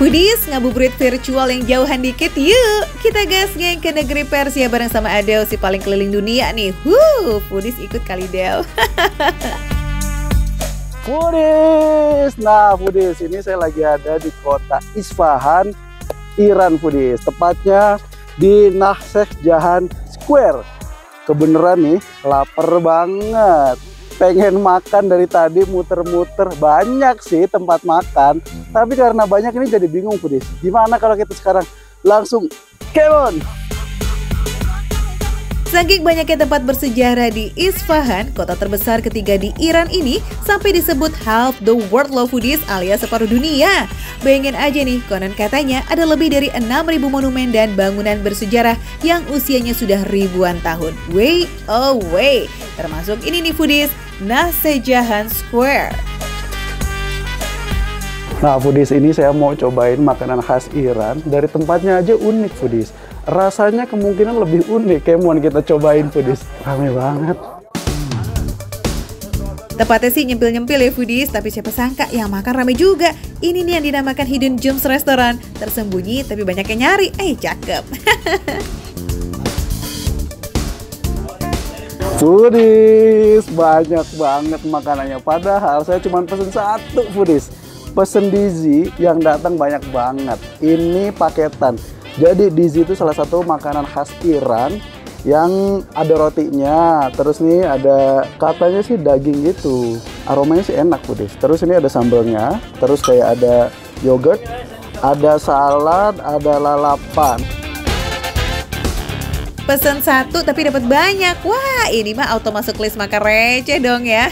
Foodies, ngabuburit virtual yang jauhan dikit yuk. Kita gas geng ke negeri Persia bareng sama Adel, si paling keliling dunia nih. Foodies ikut kali Del. Foodies, nah Foodies, ini saya lagi ada di kota Isfahan, Iran Foodies. Tepatnya di Nahseh Jahan Square. Kebeneran nih, lapar banget. Pengen makan dari tadi muter-muter, banyak sih tempat makan, tapi karena banyak ini jadi bingung Foodies. Gimana kalau kita sekarang langsung come on. Saking banyaknya tempat bersejarah di Isfahan, kota terbesar ketiga di Iran ini, sampai disebut half the world loh Foodies, alias separuh dunia. Bayangin aja nih, konon katanya ada lebih dari 6.000 monumen dan bangunan bersejarah yang usianya sudah ribuan tahun. Wait, termasuk ini nih Foodies, Nahseh Jahan Square. Nah Foodies, ini saya mau cobain makanan khas Iran. Dari tempatnya aja unik Foodies. Rasanya kemungkinan lebih unik. Kemon kita cobain Foodies. Rame banget. Tepatnya sih nyempil-nyempil ya Foodies, tapi siapa sangka yang makan rame juga. Ini nih yang dinamakan Hidden Gems Restaurant. Tersembunyi tapi banyak yang nyari. Cakep. Foodies, banyak banget makanannya. Padahal saya cuma pesen satu Foodies. Pesen Dizzy yang datang banyak banget. Ini paketan. Jadi Dizzy itu salah satu makanan khas Iran yang ada rotinya. Terus nih ada katanya sih daging gitu. Aromanya sih enak Foodies. Terus ini ada sambelnya. Terus kayak ada yogurt, ada salad, ada lalapan. Pesen satu tapi dapat banyak. Wah, ini mah auto masuk list makan receh dong ya.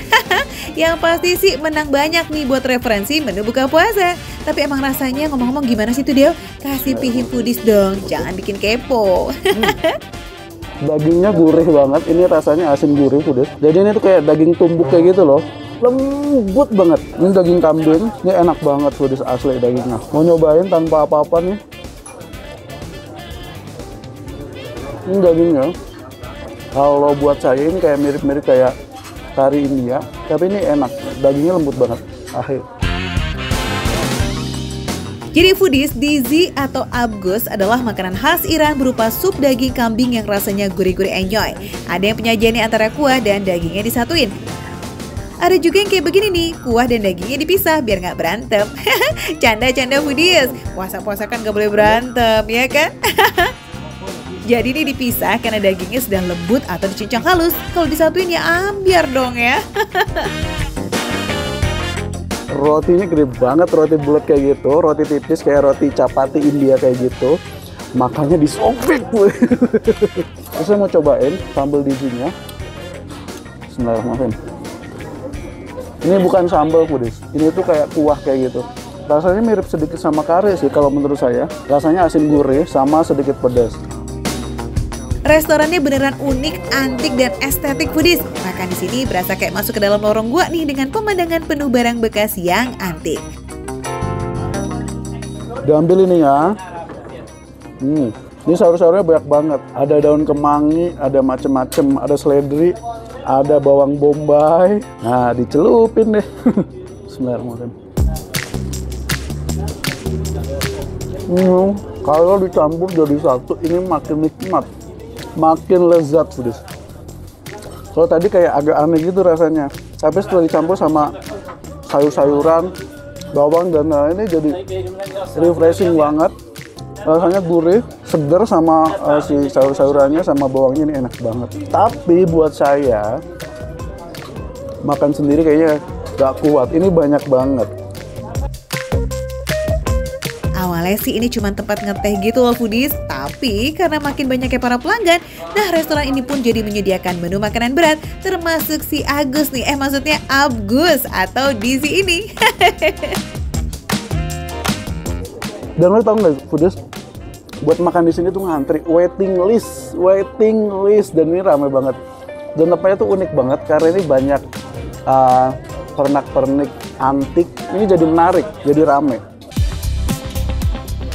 Yang pasti sih menang banyak nih buat referensi menu buka puasa. Tapi emang rasanya ngomong-ngomong gimana sih tuh Del? Kasih pihim Foodies dong, jangan bikin kepo. Dagingnya gurih banget. Ini rasanya asin gurih Foodies. Jadi ini tuh kayak daging tumbuk kayak gitu loh. Lembut banget. Ini daging kambing. Ini enak banget Foodies, asli dagingnya. Mau nyobain tanpa apa-apa nih. Ini dagingnya, kalau buat saya ini kayak mirip-mirip kayak kari India, tapi ini enak, dagingnya lembut banget. Jadi Foodies, Dizzy atau abgus adalah makanan khas Iran berupa sup daging kambing yang rasanya gurih-gurih enjoy. Ada yang penyajiannya antara kuah dan dagingnya disatuin. Ada juga yang kayak begini nih, kuah dan dagingnya dipisah biar nggak berantem. Canda-canda Foodies, puasa-puasa kan nggak boleh berantem, ya kan? Jadi ini dipisah karena dagingnya sedang lembut atau dicincang halus. Kalau disatuin ya ambiar dong ya. Rotinya gede banget, roti bulat kayak gitu. Roti tipis kayak roti chapati India kayak gitu. Makannya disobek. Terus saya mau cobain sambal Dizzy-nya. Bismillahirrahmanirrahim. Ini bukan sambal Foodies. Ini tuh kayak kuah kayak gitu. Rasanya mirip sedikit sama kari sih kalau menurut saya. Rasanya asin gurih sama sedikit pedas. Restorannya beneran unik, antik, dan estetik Foodies. Makan di sini berasa kayak masuk ke dalam lorong gua nih dengan pemandangan penuh barang bekas yang antik. Diambil ini ya. Ini sayur-sayurnya banyak banget. Ada daun kemangi, ada macem-macem, ada seledri, ada bawang bombay. Nah, dicelupin deh. Bismillahirrahmanirrahim. Kalau dicampur jadi satu, ini makin nikmat. Makin lezat Foodies. Kalau tadi kayak agak aneh gitu rasanya, tapi setelah dicampur sama sayur-sayuran, bawang dan lainnya jadi refreshing banget. Rasanya gurih, seger sama si sayur-sayurannya sama bawangnya ini enak banget. Tapi buat saya makan sendiri kayaknya gak kuat. Ini banyak banget. Awalnya sih ini cuma tempat ngeteh gitu loh Foodies, tapi karena makin banyaknya para pelanggan, nah restoran ini pun jadi menyediakan menu makanan berat, termasuk si Agus nih, maksudnya Abgus atau Dizzy ini. Dan lo tau nggak Foodies, buat makan di sini tuh ngantri, waiting list, dan ini ramai banget. Dan tempatnya tuh unik banget karena ini banyak pernak-pernik antik, ini jadi menarik, jadi rame.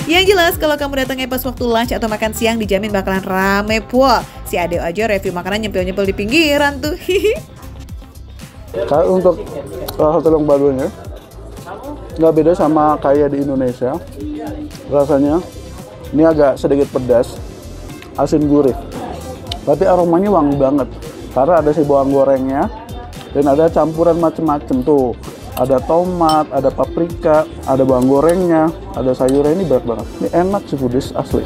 Yang jelas kalau kamu datangnya pas waktu lunch atau makan siang dijamin bakalan rame puas. Si Adeo aja review makanan nyempil-nyempil di pinggiran tuh. Kalau untuk salah satu yang barunya nggak beda sama kayak di Indonesia. rasanya. Ini agak sedikit pedas, asin gurih. Tapi aromanya wangi banget. Karena ada si bawang gorengnya dan ada campuran macem-macem tuh. Ada tomat, ada paprika, ada bawang gorengnya, ada sayurnya. Ini banyak banget. Ini enak sih foodies, asli.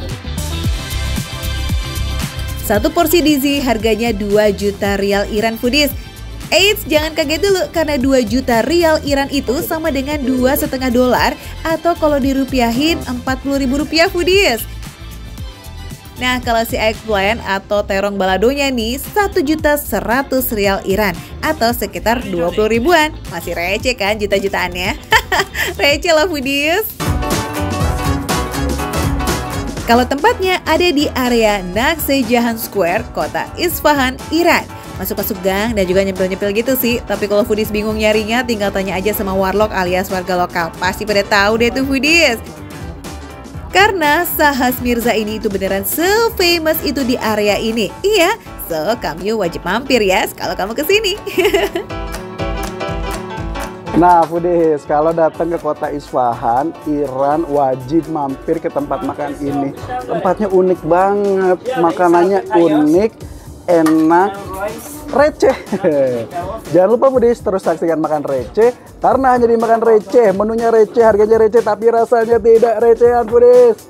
Satu porsi Dizzy harganya 2 juta rial Iran foodies. Eits, jangan kaget dulu karena 2 juta rial Iran itu sama dengan $2,5 atau kalau dirupiahin Rp40.000 foodies. Nah, kalau si eggplant atau terong baladonya nih 1.100.000 rial Iran atau sekitar 20 ribuan. Masih receh kan juta-jutaannya? Receh lah foodies. Kalau tempatnya ada di area Nakse Jahan Square, kota Isfahan, Iran. Masuk-masuk gang dan juga nyempil-nyempil gitu sih. Tapi kalau foodies bingung nyarinya, tinggal tanya aja sama warlock alias warga lokal. Pasti pada tahu deh tuh foodies. Karena Sahas Mirza ini itu beneran se-famous itu di area ini. Iya, so kamu wajib mampir ya kalau kamu kesini. Nah foodies, kalau datang ke kota Isfahan, Iran wajib mampir ke tempat makan ini. Tempatnya unik banget, makanannya unik, enak, receh. Jangan lupa foodies terus saksikan Makan Receh, karena hanya di Makan Receh, menunya receh, harganya receh, tapi rasanya tidak recehan foodies.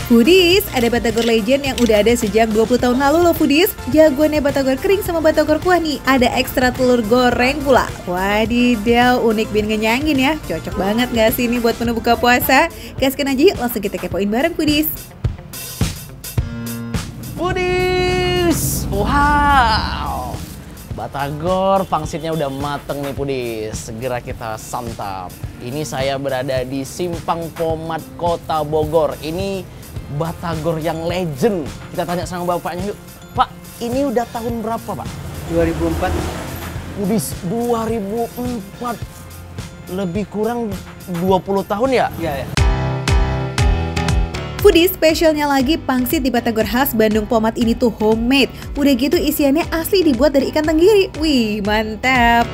Foodies, ada batagor legend yang udah ada sejak 20 tahun lalu loh foodies. Jagoannya batagor kering sama batagor kuah nih, ada ekstra telur goreng pula. Wadidaw, unik bin ngenyangin ya. Cocok banget gak sih ini buat menu buka puasa? Gaskan aja yuk, langsung kita kepoin bareng foodies. Foodies, wow, batagor pangsitnya udah mateng nih foodies. Segera kita santap. Ini saya berada di Simpang Pomat, Kota Bogor. Ini batagor yang legend. Kita tanya sama bapaknya yuk. Pak, ini udah tahun berapa Pak? 2004. Foodies, 2004. Lebih kurang 20 tahun ya? Iya, ya. Foodies, spesialnya lagi pangsit di batagor khas Bandung Pomat ini tuh homemade. Udah gitu isiannya asli dibuat dari ikan tenggiri. Wih, mantap.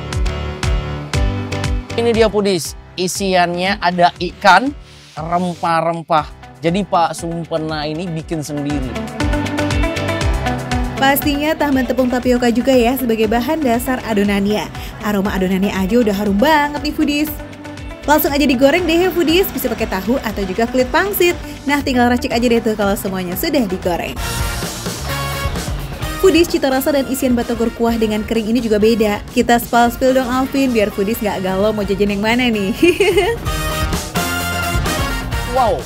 Ini dia foodies, isiannya ada ikan, rempah-rempah. Jadi Pak Sumpena ini bikin sendiri. Pastinya tambahan tepung tapioka juga ya sebagai bahan dasar adonannya. Aroma adonannya aja udah harum banget nih foodies. Langsung aja digoreng deh ya foodies, bisa pakai tahu atau juga kulit pangsit. Nah, tinggal racik aja deh tuh kalau semuanya sudah digoreng. Foodies, cita rasa dan isian batagor kuah dengan kering ini juga beda. Kita spill dong Alvin, biar foodies nggak galau mau jajan yang mana nih. Wow,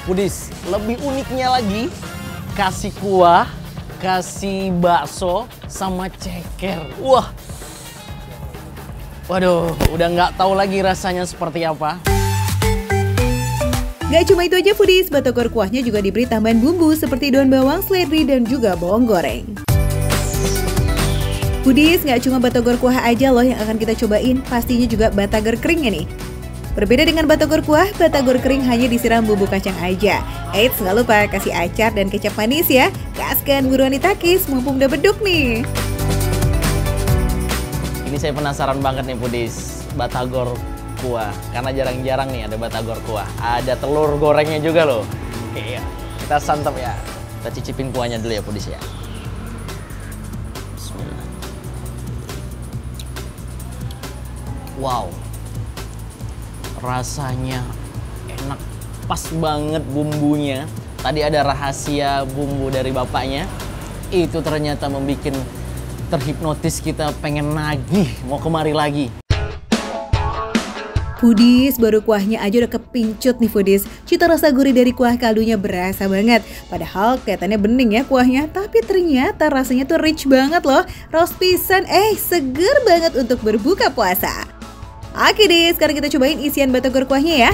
foodies, lebih uniknya lagi, kasih kuah, kasih bakso, sama ceker. Wah, waduh, udah nggak tahu lagi rasanya seperti apa. Gak cuma itu aja foodies, batagor kuahnya juga diberi tambahan bumbu seperti daun bawang, seledri, dan juga bawang goreng. Foodies, gak cuma batagor kuah aja loh yang akan kita cobain, pastinya juga batagor keringnya nih. Berbeda dengan batagor kuah, batagor kering hanya disiram bumbu kacang aja. Eits, gak lupa kasih acar dan kecap manis ya. Gaskan buruan ditakis, mumpung udah beduk nih. Ini saya penasaran banget nih foodies, batagor kuah, karena jarang-jarang nih ada batagor kuah. Ada telur gorengnya juga loh. Oke, ya. Kita santap ya. Kita cicipin kuahnya dulu ya foodies ya. Bismillah. Wow, rasanya enak, pas banget bumbunya. Tadi ada rahasia bumbu dari bapaknya, itu ternyata membuat terhipnotis, kita pengen nagih mau kemari lagi. Foodies, baru kuahnya aja udah kepincut nih foodies. Cita rasa gurih dari kuah kaldunya berasa banget. Padahal kelihatannya bening ya kuahnya, tapi ternyata rasanya tuh rich banget loh. Raus pisan, seger banget untuk berbuka puasa. Oke deh, sekarang kita cobain isian batagor kuahnya ya.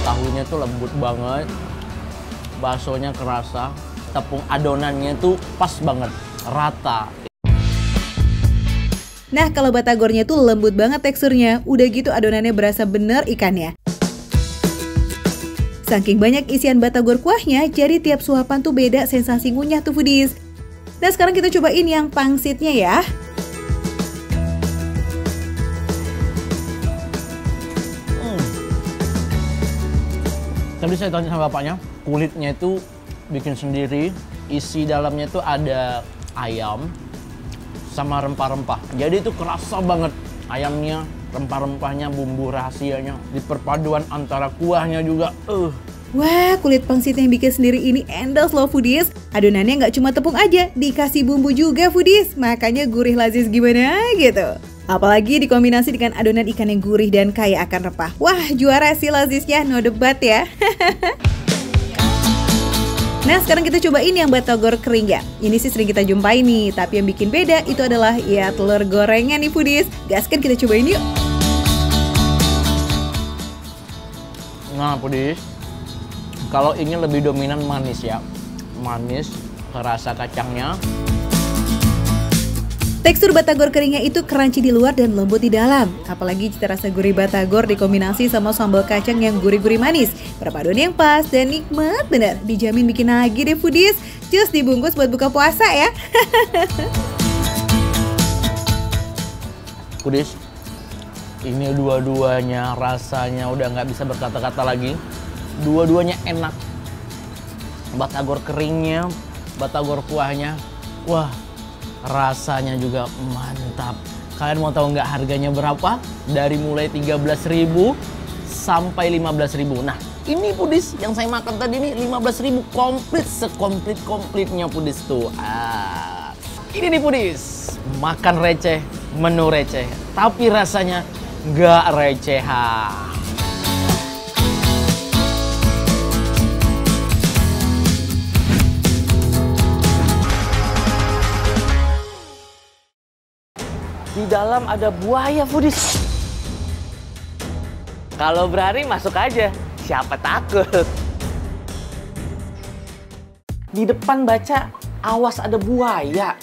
Tahunya tuh lembut banget, baksonya kerasa, tepung adonannya tuh pas banget, rata. Nah, kalau batagornya tuh lembut banget teksturnya, udah gitu adonannya berasa bener ikannya. Saking banyak isian batagor kuahnya, jadi tiap suapan tuh beda sensasi ngunyah tuh foodies. Nah sekarang kita cobain yang pangsitnya ya. Tadi saya tanya sama bapaknya, kulitnya itu bikin sendiri, isi dalamnya itu ada ayam sama rempah-rempah. Jadi itu kerasa banget ayamnya, rempah-rempahnya, bumbu rahasianya, di perpaduan antara kuahnya juga. Wah, kulit pangsit yang bikin sendiri ini endless loh foodies. Adonannya nggak cuma tepung aja, dikasih bumbu juga foodies. Makanya gurih lazis gimana gitu. Apalagi dikombinasi dengan adonan ikan yang gurih dan kaya akan rempah. Wah, juara sih lazisnya, no debat ya. Nah, sekarang kita cobain yang batagor kering ya. Ini sih sering kita jumpai nih, tapi yang bikin beda itu adalah ya telur gorengan nih foodies. Gaskan kita cobain yuk. Nah, foodies, kalau ingin lebih dominan manis ya. Manis, rasa kacangnya. Tekstur batagor keringnya itu crunchy di luar dan lembut di dalam. Apalagi cita rasa gurih batagor dikombinasi sama sambal kacang yang gurih-gurih manis. Perpaduan yang pas dan nikmat bener. Dijamin bikin lagi deh foodies. Cus dibungkus buat buka puasa ya. Foodies, ini dua-duanya rasanya udah nggak bisa berkata-kata lagi. Dua-duanya enak. Batagor keringnya, batagor kuahnya. Wah, rasanya juga mantap. Kalian mau tahu nggak harganya berapa? Dari mulai 13.000 sampai 15.000. Nah, ini foodies yang saya makan tadi nih 15.000 komplit, sekomplit-komplitnya foodies tuh. Ini nih foodies, makan receh, menu receh, tapi rasanya nggak recehan. Di dalam ada buaya foodies. Kalau berani masuk aja, siapa takut. Di depan baca, awas ada buaya.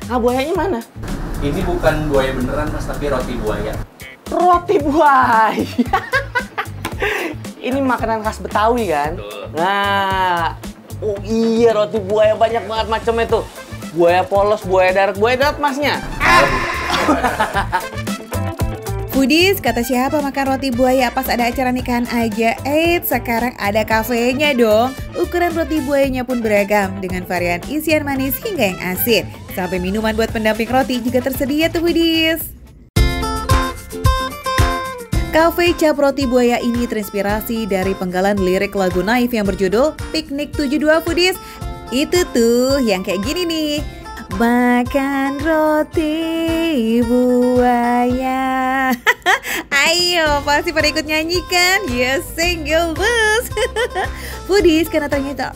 Nah, buayanya mana? Ini bukan buaya beneran mas, tapi roti buaya. Roti buaya. Ini makanan khas Betawi kan? Betul. Nah, oh iya roti buaya banyak banget macamnya tuh. Buaya polos, buaya darat masnya. Foodies, kata siapa makan roti buaya pas ada acara nikahan aja? Sekarang ada kafenya dong. Ukuran roti buayanya pun beragam dengan varian isian manis hingga yang asin. Sampai minuman buat pendamping roti juga tersedia tuh foodies. Cafe Cap Roti Buaya ini terinspirasi dari penggalan lirik lagu Naif yang berjudul Piknik 72 foodies. Itu tuh yang kayak gini nih. Makan roti buaya. Ayo, pasti pada ikut nyanyi kan? Yes, single bus. Foodies, karena ternyata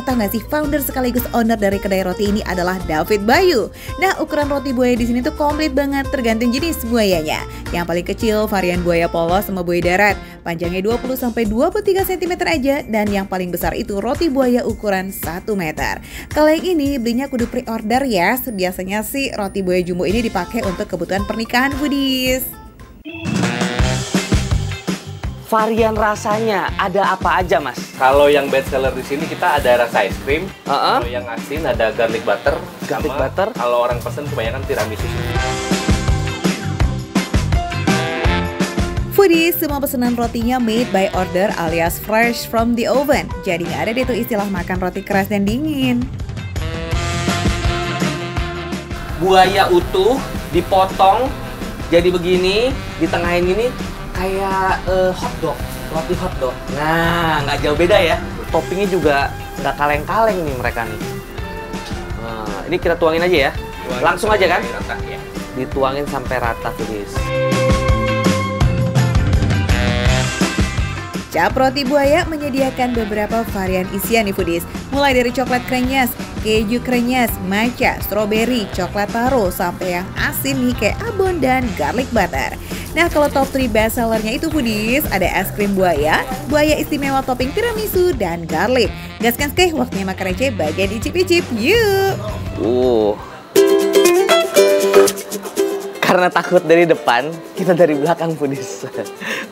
tau gak sih, founder sekaligus owner dari kedai roti ini adalah David Bayu. Nah, ukuran roti buaya di sini tuh komplit banget, tergantung jenis buayanya. Yang paling kecil varian buaya polos sama buaya darat, panjangnya 20-23 cm aja, dan yang paling besar itu roti buaya ukuran 1 meter. Kalau yang ini belinya kudu pre-order ya. Biasanya sih roti buaya jumbo ini dipakai untuk kebutuhan pernikahan foodies. Varian rasanya ada apa aja mas? Kalau yang best seller di sini kita ada rasa es krim. Kalau yang asin ada garlic butter. Garlic butter? Kalau orang pesen kebanyakan tiramisu. Foodies, semua pesanan rotinya made by order alias fresh from the oven. Jadi nggak ada deh tuh istilah makan roti keras dan dingin. Buaya utuh, dipotong, jadi begini, ditengahin gini, kayak hotdog, roti hotdog. Nah, nggak jauh beda ya. Toppingnya juga nggak kaleng-kaleng nih mereka nih. Nah, ini kita tuangin aja ya. Langsung aja kan? Rata, ya. Dituangin sampai rata, foodies. Cap Roti Buaya menyediakan beberapa varian isian nih foodies. Mulai dari coklat krenyes, keju krenyes, matcha, strawberry, coklat taro, sampai yang asin nih kayak abon dan garlic butter. Nah, kalau top 3 best sellernya itu foodies, ada es krim buaya, buaya istimewa topping tiramisu, dan garlic. Gaskan skeh, waktunya makan receh bagian icip-icip, yuk! Karena takut dari depan, kita dari belakang foodies.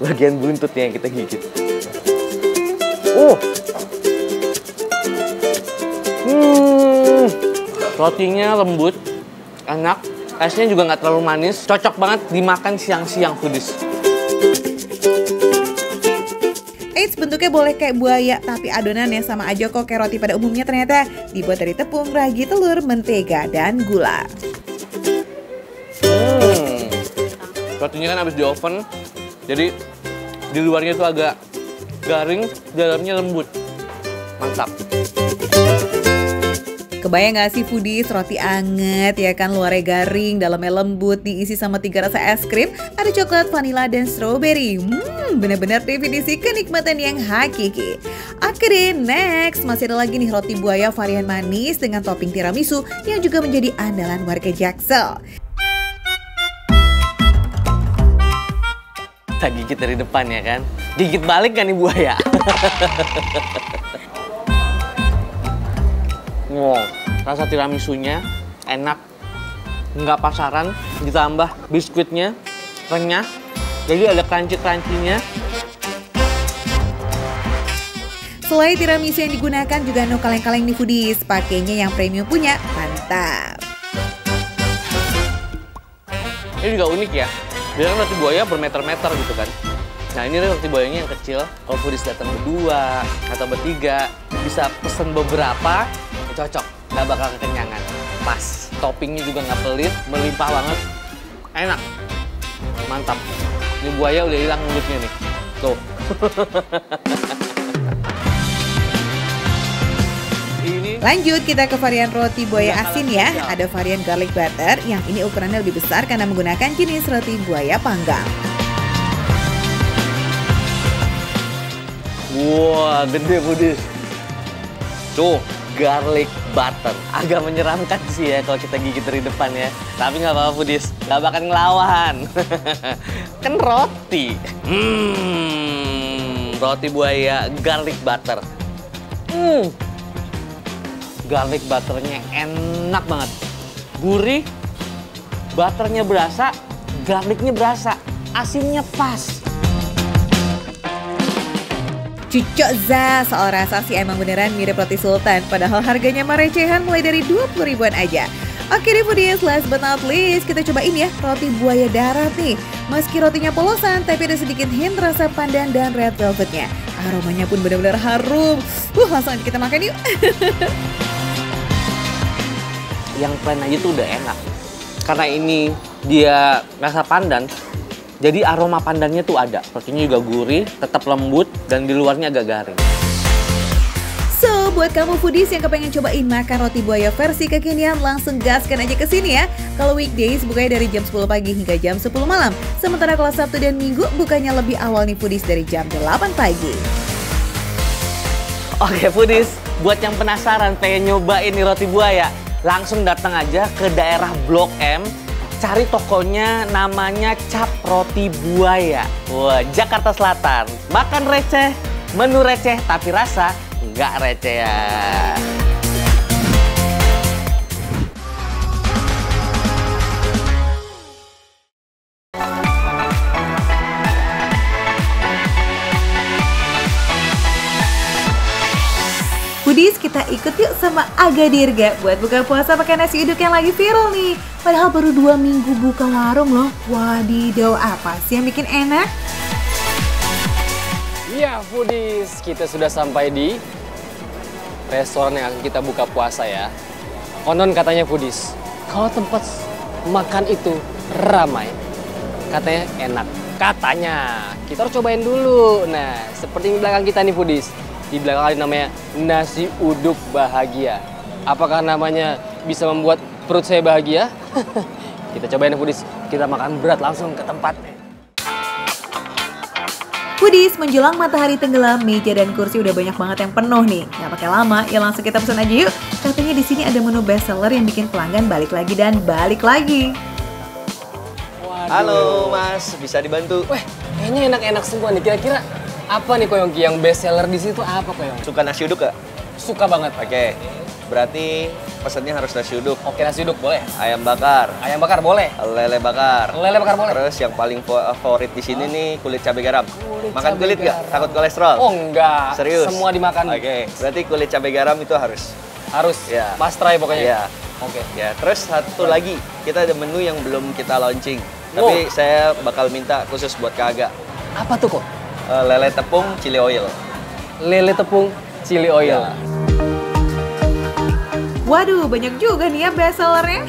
Bagian buntutnya yang kita gigit. Rotinya lembut, enak. Esnya juga nggak terlalu manis. Cocok banget dimakan siang-siang foodies. Eits, bentuknya boleh kayak buaya, tapi adonannya sama aja kok kayak roti pada umumnya ternyata. Dibuat dari tepung, ragi, telur, mentega, dan gula. Rotinya kan habis di oven, jadi di luarnya itu agak garing, dalamnya lembut. Mantap. Kebayang gak sih foodies, roti anget ya kan, luarnya garing, dalamnya lembut, diisi sama 3 rasa es krim, ada coklat, vanila, dan strawberry. Bener-bener definisi kenikmatan yang hakiki. Oke, next, masih ada lagi nih roti buaya varian manis dengan topping tiramisu yang juga menjadi andalan warga Jaksel. Kita gigit dari depan ya kan, gigit balik kan nih buaya. Wow, rasa tiramisunya enak, nggak pasaran, ditambah biskuitnya renyah, jadi ada crunchy-crunchy-nya. Selain tiramisu yang digunakan juga no kaleng-kaleng nih foodies, pakainya yang premium punya, mantap. Ini juga unik ya, biasanya roti buaya bermeter-meter gitu kan. Nah ini roti buayanya yang kecil, kalau foodies datang berdua atau bertiga, bisa pesen beberapa, cocok, nggak bakal kekenyangan. Pas, toppingnya juga nggak pelit, melimpah banget, enak, mantap. Ini buaya udah hilang mulutnya nih, tuh. Lanjut kita ke varian roti buaya asin ya. Ada varian garlic butter yang ini ukurannya lebih besar karena menggunakan jenis roti buaya panggang. Wah, gede foodies. Tuh, garlic butter. Agak menyeramkan sih ya kalau kita gigit dari depan ya. Tapi nggak apa-apa foodies, nggak bakal ngelawan. Kan roti. Roti buaya garlic butter. Garlic butternya enak banget. Gurih, butternya berasa, garlicnya berasa, asinnya pas. Cucok za, soal rasa sih emang beneran mirip roti sultan. Padahal harganya mah recehan mulai dari 20 ribuan aja. Oke deh foodies, last but not least, kita cobain ya roti buaya darat nih. Meski rotinya polosan, tapi ada sedikit hint rasa pandan dan red velvetnya. Aromanya pun benar-benar harum. Langsung aja kita makan yuk. Yang plain aja tuh udah enak. Karena ini dia rasa pandan, jadi aroma pandannya tuh ada. Rotinya juga gurih, tetap lembut, dan di luarnya agak garing. So, buat kamu foodies yang kepengen cobain makan roti buaya versi kekinian, langsung gaskan aja ke sini ya. Kalau weekdays bukanya dari jam 10 pagi hingga jam 10 malam. Sementara kalau Sabtu dan Minggu bukanya lebih awal nih foodies dari jam 8 pagi. Oke foodies, buat yang penasaran pengen nyobain nih roti buaya, langsung datang aja ke daerah Blok M, cari tokonya namanya Cap Roti Buaya. Wah, Jakarta Selatan. Makan receh, menu receh, tapi rasa nggak receh ya. Foodies, kita ikut yuk sama Aga Dirga buat buka puasa pakai nasi uduk yang lagi viral nih. Padahal baru 2 minggu buka warung loh. Wadidaw, apa sih yang bikin enak? Ya foodies, kita sudah sampai di restoran yang akan kita buka puasa ya. Konon katanya foodies, kalau tempat makan itu ramai, katanya enak. Katanya, kita harus cobain dulu. Nah, seperti di belakang kita nih foodies. Di belakang ada namanya nasi uduk bahagia. Apakah namanya bisa membuat perut saya bahagia? Kita cobain foodies, kita makan berat langsung ke tempatnya. Foodies, menjelang matahari tenggelam, meja dan kursi udah banyak banget yang penuh nih. Nggak pakai lama, ya langsung kita pesan aja yuk. Katanya di sini ada menu best seller yang bikin pelanggan balik lagi dan balik lagi. Waduh. Halo Mas, bisa dibantu? Wah, kayaknya enak-enak semua nih. Kira-kira apa nih Koyongki yang best seller di situ apa Koyongki? Suka nasi uduk gak? Suka banget. Oke, berarti pesannya harus nasi uduk. Oke, nasi uduk boleh. Ayam bakar, Ayam bakar boleh. lele bakar. Lele bakar boleh. Terus yang paling favorit di sini nih kulit cabai garam. Makan cabai kulit gak? garam. Takut kolesterol? Oh enggak. Serius? Semua dimakan. Oke, berarti kulit cabai garam itu harus. Harus. Ya. Must try pokoknya. Iya. Oke. Ya, terus satu lagi, kita ada menu yang belum kita launching. Tapi saya bakal minta khusus buat Kak Aga. Apa tuh kok? Lele tepung chili oil. Lele tepung chili oil. Ya. Waduh, banyak juga nih ya bestsellernya.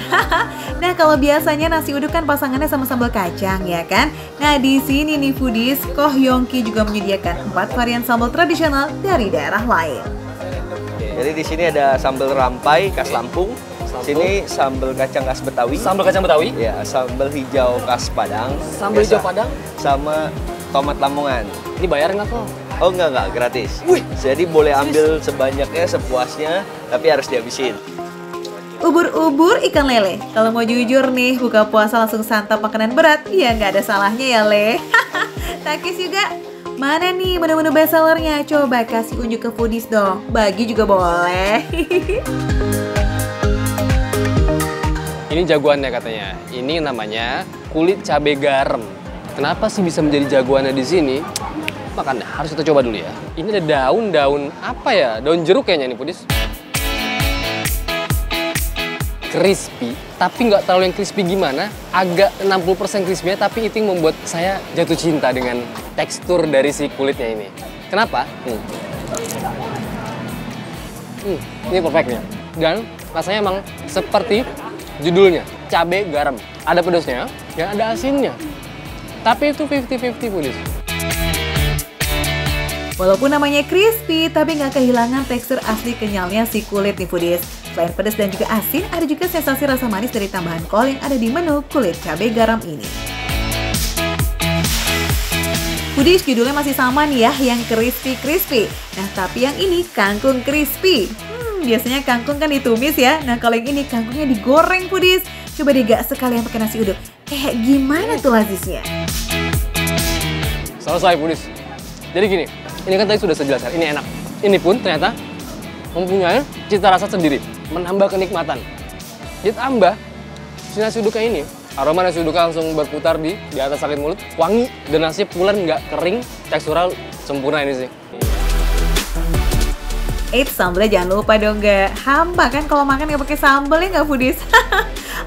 Nah, kalau biasanya nasi uduk kan pasangannya sama sambal kacang ya kan? Nah, di sini nih foodies, Koh Yongki juga menyediakan 4 varian sambal tradisional dari daerah lain. Jadi di sini ada sambal rampai khas Lampung. Sini sambal kacang khas Betawi. Sambal kacang Betawi. Ya, sambal hijau khas Padang. Sambal hijau Biasa. Padang. Sama tomat Lamongan. Ini bayar nggak kok? Oh enggak, gratis. Wih. Jadi boleh ambil sebanyaknya, sepuasnya, tapi harus dihabisin. Ubur-ubur ikan lele. Kalau mau jujur nih, buka puasa langsung santap makanan berat, ya nggak ada salahnya ya, Le. Takis juga. Mana nih menu-menu bestsellernya? Coba kasih unjuk ke foodies dong. Bagi juga boleh. Ini jagoannya katanya. Ini namanya kulit cabai garam. Kenapa sih bisa menjadi jagoannya di sini? Makanya harus kita coba dulu ya. Ini ada daun-daun apa ya? Daun jeruk kayaknya nih, foodies. Crispy, tapi nggak terlalu yang crispy gimana, agak 60% crispy-nya, tapi itu yang membuat saya jatuh cinta dengan tekstur dari si kulitnya ini. Kenapa? Ini perfectnya. Dan rasanya emang seperti judulnya, cabai garam. Ada pedasnya, dan ada asinnya. Tapi itu 50-50 foodies. Walaupun namanya crispy, tapi nggak kehilangan tekstur asli kenyalnya si kulit nih foodies. Selain pedas dan juga asin, ada juga sensasi rasa manis dari tambahan kol yang ada di menu kulit cabai garam ini. Foodies, judulnya masih sama nih ya, yang crispy-crispy. Nah, tapi yang ini kangkung crispy. Biasanya kangkung kan ditumis ya. Nah, kalau yang ini kangkungnya digoreng foodies. Coba deh gak sekalian pakai nasi uduk. Kayak gimana tuh lazisnya? Selesai foodies. Jadi gini, ini kan tadi sudah saya jelaskan, ini enak. Ini pun ternyata mempunyai cita rasa sendiri, menambah kenikmatan. Ditambah, si nasi uduknya ini, aroma nasi uduknya langsung berputar di atas sakit mulut, wangi, dan nasi pulen nggak kering, teksturnya sempurna ini sih. Eits, sambelnya jangan lupa dong, nggak hampa kan kalau makan nggak pakai sambel ya nggak foodies?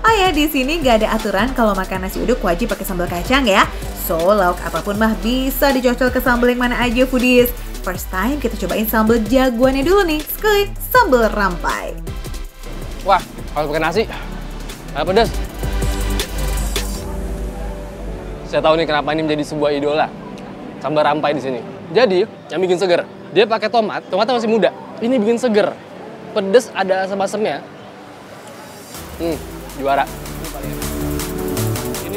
Oh ya, di sini nggak ada aturan kalau makan nasi uduk wajib pakai sambal kacang ya. So, lauk apapun mah bisa dicocol ke sambal yang mana aja foodies. First time kita cobain sambal jagoannya dulu nih, sekali sambal rampai. Wah, kalau pakai nasi, agak pedas. Saya tahu nih kenapa ini menjadi sebuah idola. Sambal rampai di sini. Jadi, yang bikin seger, dia pakai tomatnya masih muda. Ini bikin seger. Pedas ada asam-asamnya. Juara.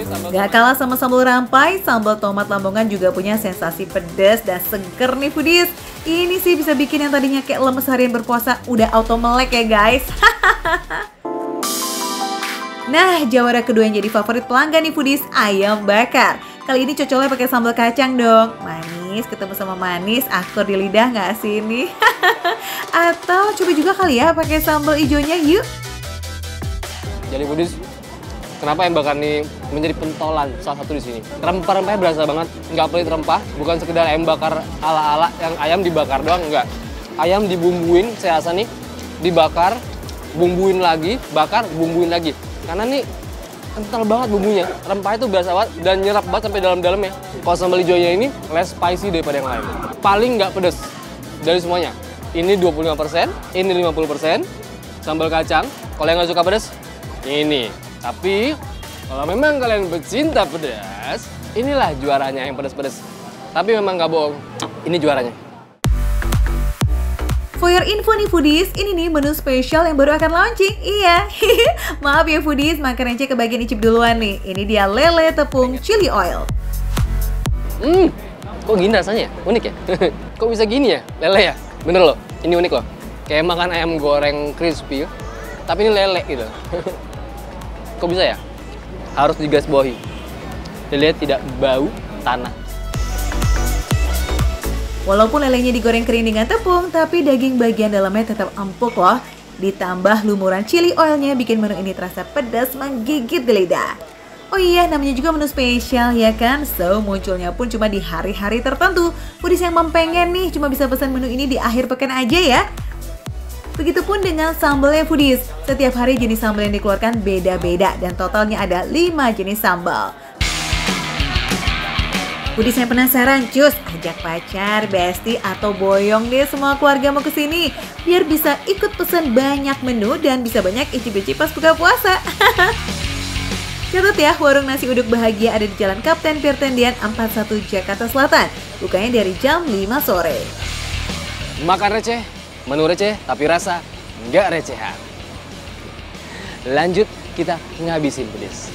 Gak kalah sama sambal rampai, sambal tomat Lamongan juga punya sensasi pedas dan seger nih foodies. Ini sih bisa bikin yang tadinya kayak lemes harian berpuasa udah auto melek ya guys. Nah, jawara kedua yang jadi favorit pelanggan nih foodies, ayam bakar. Kali ini cocolnya pakai sambal kacang dong. Manis ketemu sama manis, akur di lidah nggak sih ini? Atau coba juga kali ya pakai sambal hijaunya yuk. Jadi foodies, kenapa ayam bakar ini menjadi pentolan salah satu di sini? Rempah-rempahnya berasa banget, nggak pelit rempah, bukan sekedar ayam bakar ala-ala yang ayam dibakar doang, enggak. Ayam dibumbuin, saya rasa nih, dibakar, bumbuin lagi, bakar, bumbuin lagi. Karena nih kental banget bumbunya, rempahnya itu berasa banget dan nyerap banget sampai dalam-dalamnya. Kalau sambal hijaunya ini less spicy daripada yang lain. Paling nggak pedes dari semuanya. Ini 25%, ini 50%, sambal kacang. Kalau yang nggak suka pedes, ini. Tapi kalau memang kalian pecinta pedas, inilah juaranya yang pedas-pedas. Tapi memang nggak bohong, ini juaranya. For your info nih foodies, ini nih menu spesial yang baru akan launching. Iya, maaf ya foodies, makan receh kebagian icip duluan nih. Ini dia lele tepung chili oil. Kok gini rasanya? Unik ya? Kok bisa gini ya? Lele ya? Bener loh, ini unik loh. Kayak makan ayam goreng crispy, tapi ini lele gitu. Kok bisa ya? Harus digarisbawahi. Dilihat tidak bau tanah. Walaupun lelenya digoreng kering dengan tepung, tapi daging bagian dalamnya tetap empuk loh. Ditambah lumuran chili oilnya bikin menu ini terasa pedas menggigit di lidah. Oh iya, namanya juga menu spesial ya kan? So, munculnya pun cuma di hari-hari tertentu. Foodies yang pengen nih cuma bisa pesan menu ini di akhir pekan aja ya. Begitupun dengan sambalnya foodies. Setiap hari jenis sambal yang dikeluarkan beda-beda dan totalnya ada 5 jenis sambal. Foodies yang penasaran, cus, ajak pacar, bestie, atau boyong deh semua keluarga mau kesini. Biar bisa ikut pesan banyak menu dan bisa banyak icip-icip pas buka puasa. Catat ya, warung nasi uduk bahagia ada di Jalan Kapten Firtendian 41 Jakarta Selatan. Bukanya dari jam 5 sore. Makan receh, menu receh, tapi rasa nggak recehan. Lanjut, kita ngabisin foodies.